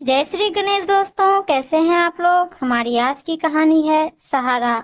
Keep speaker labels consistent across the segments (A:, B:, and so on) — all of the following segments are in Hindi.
A: जय श्री गणेश दोस्तों, कैसे हैं आप लोग। हमारी आज की कहानी है सहारा।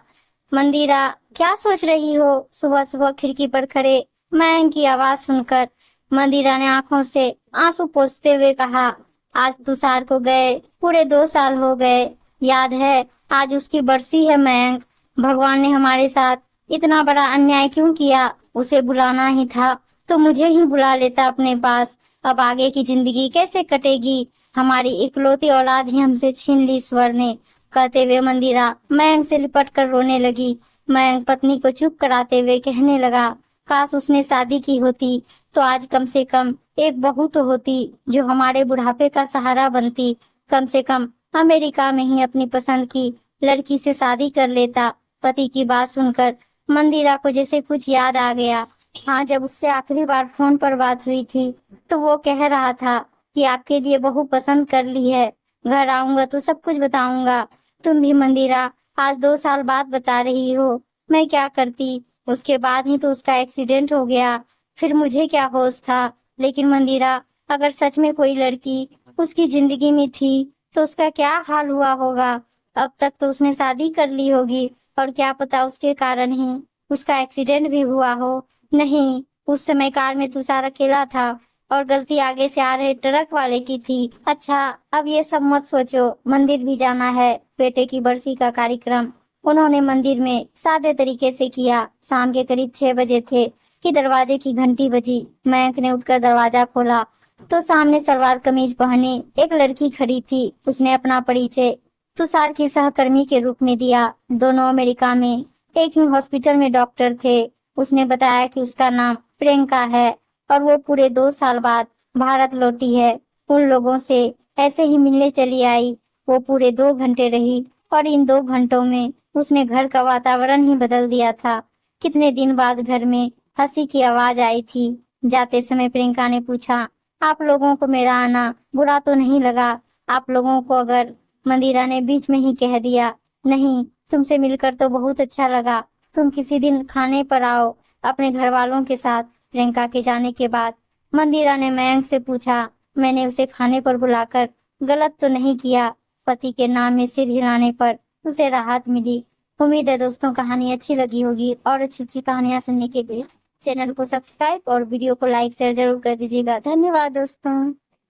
A: मंदिरा, क्या सोच रही हो। सुबह सुबह खिड़की पर खड़े मयंक की आवाज सुनकर मंदिरा ने आंखों से आंसू पोंछते हुए कहा, आज तुषार को गए पूरे 2 साल हो गए। याद है, आज उसकी बरसी है मयंक। भगवान ने हमारे साथ इतना बड़ा अन्याय क्यों किया। उसे बुलाना ही था तो मुझे ही बुला लेता अपने पास। अब आगे की जिंदगी कैसे कटेगी। हमारी इकलौती औलाद ही हमसे छीन ली ईश्वर ने। कहते हुए मंदिरा मयंक से लिपट कर रोने लगी। मयंक पत्नी को चुप कराते हुए कहने लगा, काश उसने शादी की होती तो आज कम से कम एक बहू तो होती जो हमारे बुढ़ापे का सहारा बनती। कम से कम अमेरिका में ही अपनी पसंद की लड़की से शादी कर लेता। पति की बात सुनकर मंदिरा को जैसे कुछ याद आ गया। हाँ, जब उससे आखिरी बार फोन पर बात हुई थी तो वो कह रहा था कि आपके लिए बहू पसंद कर ली है, घर आऊंगा तो सब कुछ बताऊंगा। तुम भी मंदिरा आज 2 साल बाद बता रही हो, मैं क्या करती। उसके बाद ही तो उसका एक्सीडेंट हो गया, फिर मुझे क्या होश था। लेकिन मंदिरा, अगर सच में कोई लड़की उसकी जिंदगी में थी तो उसका क्या हाल हुआ होगा। अब तक तो उसने शादी कर ली होगी और क्या पता उसके कारण ही उसका एक्सीडेंट भी हुआ हो। नहीं, उस समय कार में तुषार अकेला था और गलती आगे से आ रहे ट्रक वाले की थी। अच्छा, अब ये सब मत सोचो, मंदिर भी जाना है, बेटे की बरसी का कार्यक्रम उन्होंने मंदिर में सादे तरीके से किया। शाम के करीब 6 बजे थे कि दरवाजे की घंटी बजी। मयंक ने उठकर दरवाजा खोला तो सामने सलवार कमीज पहने एक लड़की खड़ी थी। उसने अपना परिचय तुषार की सहकर्मी के रूप में दिया। दोनों अमेरिका में एक ही हॉस्पिटल में डॉक्टर थे। उसने बताया कि उसका नाम प्रियंका है और वो पूरे 2 साल बाद भारत लौटी है। उन लोगों से ऐसे ही मिलने चली आई। वो पूरे 2 घंटे रही और इन 2 घंटों में उसने घर का वातावरण ही बदल दिया था। कितने दिन बाद घर में हंसी की आवाज आई थी। जाते समय प्रियंका ने पूछा, आप लोगों को मेरा आना बुरा तो नहीं लगा। आप लोगों को अगर मंदिरा ने बीच में ही कह दिया, नहीं, तुमसे मिलकर तो बहुत अच्छा लगा, तुम किसी दिन खाने पर आओ अपने घर वालों के साथ। प्रियंका के जाने के बाद मंदिरा ने मयंक से पूछा, मैंने उसे खाने पर बुलाकर गलत तो नहीं किया। पति के नाम में सिर हिलाने पर उसे राहत मिली। उम्मीद है दोस्तों कहानी अच्छी लगी होगी और अच्छी अच्छी कहानियां सुनने के लिए चैनल को सब्सक्राइब और वीडियो को लाइक शेयर जरूर कर दीजिएगा। धन्यवाद दोस्तों।